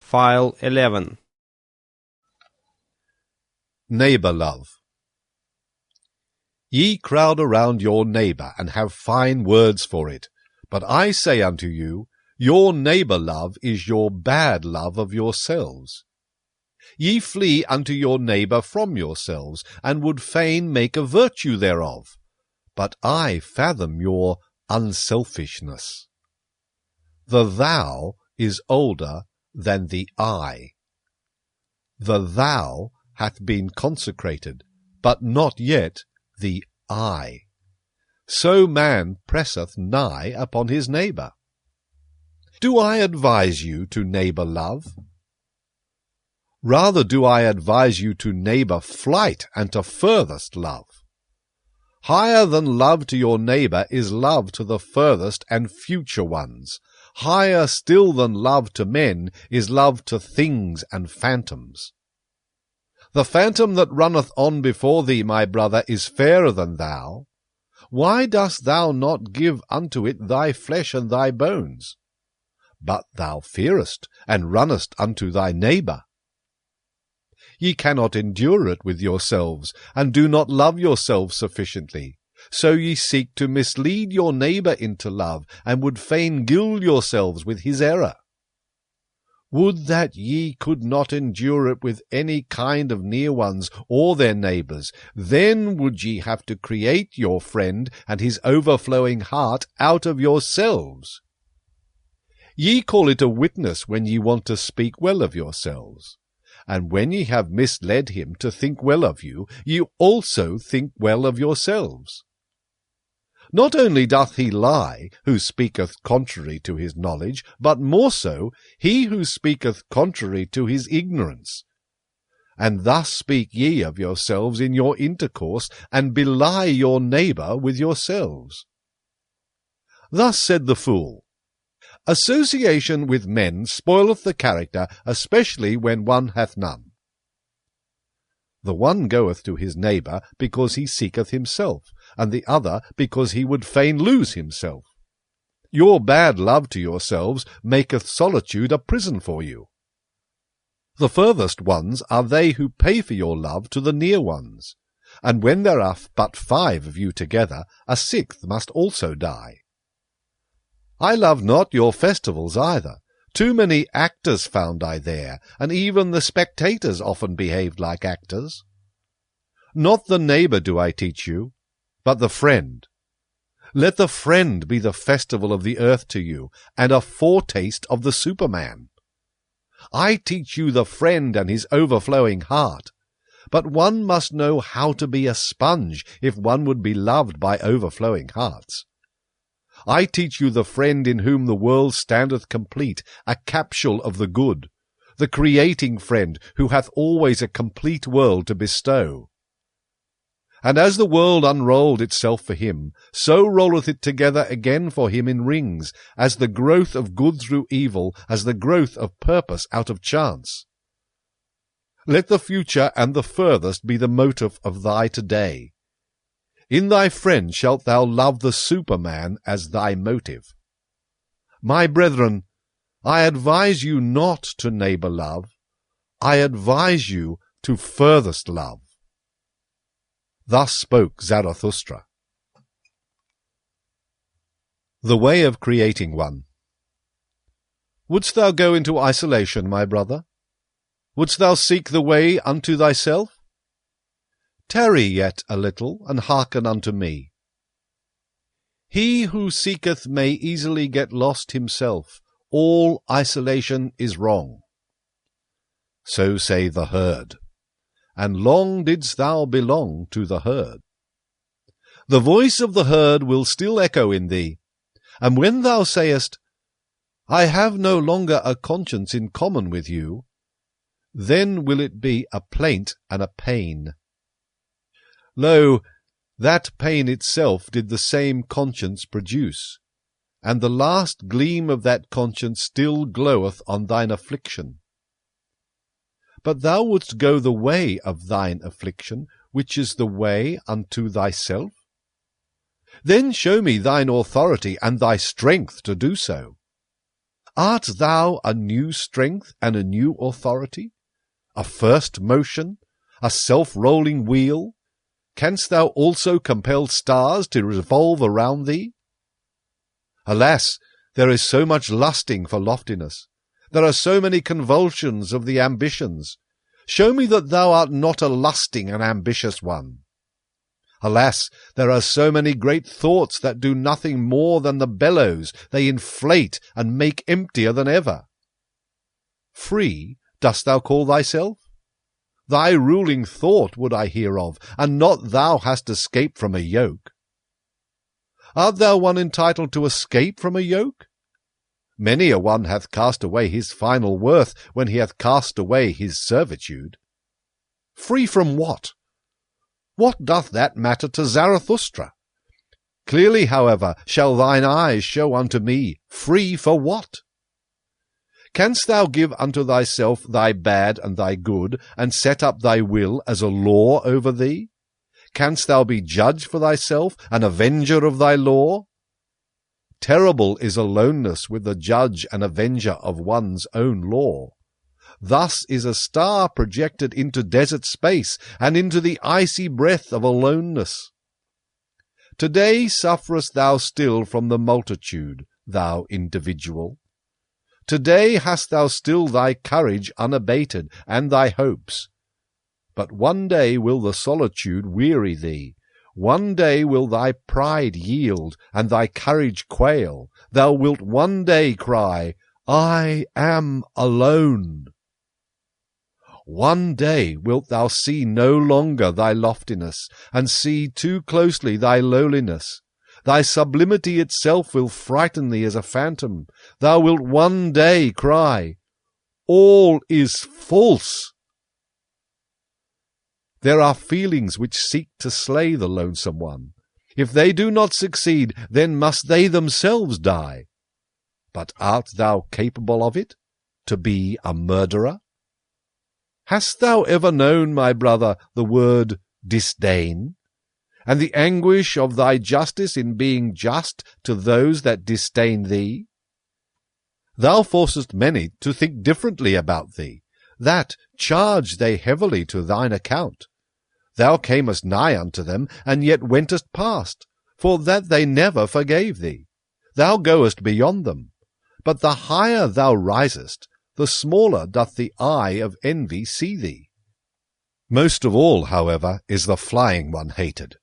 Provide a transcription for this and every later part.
File 11. Neighbour love. Ye crowd around your neighbour, and have fine words for it. But I say unto you, your neighbour love is your bad love of yourselves. Ye flee unto your neighbour from yourselves, and would fain make a virtue thereof. But I fathom your unselfishness. The thou is older than the I. The thou hath been consecrated, but not yet the I. So man presseth nigh upon his neighbour. Do I advise you to neighbour love? Rather do I advise you to neighbour flight and to furthest love. Higher than love to your neighbour is love to the furthest and future ones. Higher still than love to men is love to things and phantoms. The phantom that runneth on before thee, my brother, is fairer than thou. Why dost thou not give unto it thy flesh and thy bones? But thou fearest, and runnest unto thy neighbour. Ye cannot endure it with yourselves, and do not love yourselves sufficiently. So ye seek to mislead your neighbour into love, and would fain gild yourselves with his error. Would that ye could not endure it with any kind of near ones or their neighbours, then would ye have to create your friend and his overflowing heart out of yourselves. Ye call it a witness when ye want to speak well of yourselves. And when ye have misled him to think well of you, ye also think well of yourselves. Not only doth he lie, who speaketh contrary to his knowledge, but more so, he who speaketh contrary to his ignorance. And thus speak ye of yourselves in your intercourse, and belie your neighbour with yourselves. Thus said the fool, Association with men spoileth the character, especially when one hath none. The one goeth to his neighbour because he seeketh himself, and the other because he would fain lose himself. Your bad love to yourselves maketh solitude a prison for you. The furthest ones are they who pay for your love to the near ones, and when there are but 5 of you together, a 6th must also die. I love not your festivals either. Too many actors found I there, and even the spectators often behaved like actors. Not the neighbour do I teach you, but the friend. Let the friend be the festival of the earth to you, and a foretaste of the Superman. I teach you the friend and his overflowing heart, but one must know how to be a sponge if one would be loved by overflowing hearts. I teach you the friend in whom the world standeth complete, a capsule of the good, the creating friend who hath always a complete world to bestow. And as the world unrolled itself for him, so rolleth it together again for him in rings, as the growth of good through evil, as the growth of purpose out of chance. Let the future and the furthest be the motive of thy today. In thy friend shalt thou love the Superman as thy motive. My brethren, I advise you not to neighbour love. I advise you to furthest love. Thus spoke Zarathustra. The way of creating one. Wouldst thou go into isolation, my brother? Wouldst thou seek the way unto thyself? Tarry yet a little, and hearken unto me. He who seeketh may easily get lost himself. All isolation is wrong. So say the herd. And long didst thou belong to the herd. The voice of the herd will still echo in thee, and when thou sayest, I have no longer a conscience in common with you, then will it be a plaint and a pain. Lo, that pain itself did the same conscience produce, and the last gleam of that conscience still gloweth on thine affliction. But thou wouldst go the way of thine affliction, which is the way unto thyself? Then show me thine authority and thy strength to do so. Art thou a new strength and a new authority? A first motion? A self-rolling wheel? Canst thou also compel stars to revolve around thee? Alas, there is so much lusting for loftiness. There are so many convulsions of the ambitions. Show me that thou art not a lusting and ambitious one. Alas, there are so many great thoughts that do nothing more than the bellows they inflate and make emptier than ever. Free dost thou call thyself? Thy ruling thought would I hear of, and not thou hast escaped from a yoke. Art thou one entitled to escape from a yoke? Many a one hath cast away his final worth when he hath cast away his servitude. Free from what? What doth that matter to Zarathustra? Clearly, however, shall thine eyes show unto me, free for what? Canst thou give unto thyself thy bad and thy good, and set up thy will as a law over thee? Canst thou be judge for thyself, and avenger of thy law? Terrible is aloneness with the judge and avenger of one's own law. Thus is a star projected into desert space, and into the icy breath of aloneness. Today sufferest thou still from the multitude, thou individual. Today hast thou still thy courage unabated, and thy hopes. But one day will the solitude weary thee. One day will thy pride yield, and thy courage quail. Thou wilt one day cry, I am alone. One day wilt thou see no longer thy loftiness, and see too closely thy lowliness. Thy sublimity itself will frighten thee as a phantom. Thou wilt one day cry, all is false. There are feelings which seek to slay the lonesome one. If they do not succeed, then must they themselves die. But art thou capable of it, to be a murderer? Hast thou ever known, my brother, the word disdain, and the anguish of thy justice in being just to those that disdain thee? Thou forcest many to think differently about thee, that charge they heavily to thine account. Thou camest nigh unto them, and yet wentest past, for that they never forgave thee. Thou goest beyond them. But the higher thou risest, the smaller doth the eye of envy see thee. Most of all, however, is the flying one hated.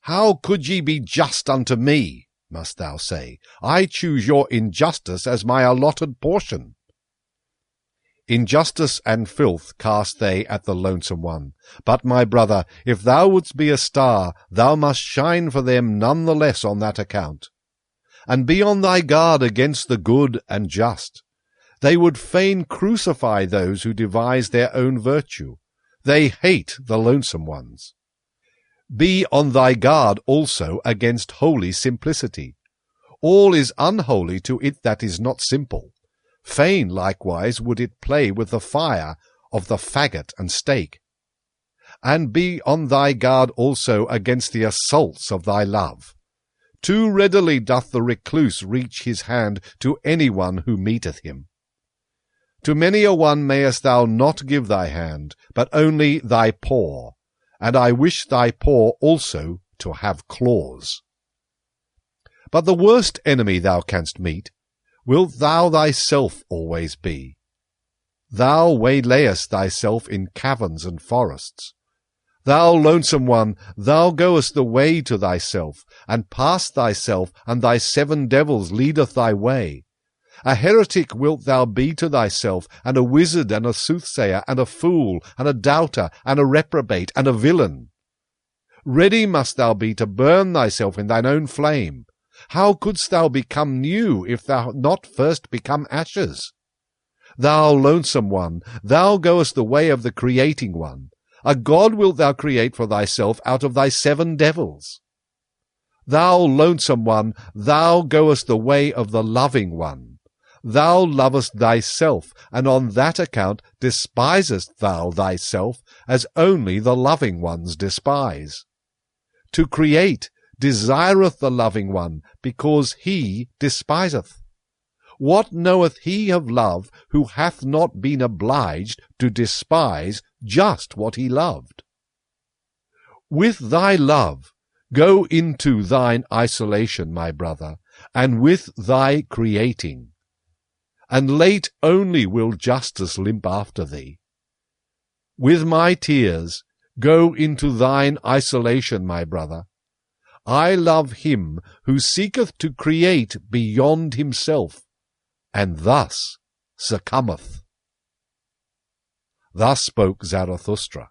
How could ye be just unto me, must thou say? I choose your injustice as my allotted portion. Injustice and filth cast they at the lonesome one. But, my brother, if thou wouldst be a star, thou must shine for them none the less on that account. And be on thy guard against the good and just. They would fain crucify those who devise their own virtue. They hate the lonesome ones. Be on thy guard also against holy simplicity. All is unholy to it that is not simple. Fain likewise would it play with the fire of the faggot and stake. And be on thy guard also against the assaults of thy love. Too readily doth the recluse reach his hand to any one who meeteth him. To many a one mayest thou not give thy hand, but only thy paw, and I wish thy paw also to have claws. But the worst enemy thou canst meet, wilt thou thyself always be. Thou waylayest thyself in caverns and forests. Thou lonesome one, thou goest the way to thyself, and past thyself, and thy 7 devils leadeth thy way. A heretic wilt thou be to thyself, and a wizard, and a soothsayer, and a fool, and a doubter, and a reprobate, and a villain. Ready must thou be to burn thyself in thine own flame. How couldst thou become new if thou not first become ashes? Thou lonesome one, thou goest the way of the creating one. A god wilt thou create for thyself out of thy 7 devils. Thou lonesome one, thou goest the way of the loving one. Thou lovest thyself, and on that account despisest thou thyself, as only the loving ones despise. To create desireth the loving one, because he despiseth. What knoweth he of love who hath not been obliged to despise just what he loved? With thy love go into thine isolation, my brother, and with thy creating, and late only will justice limp after thee. With my tears go into thine isolation, my brother. I love him who seeketh to create beyond himself, and thus succumbeth. Thus spoke Zarathustra.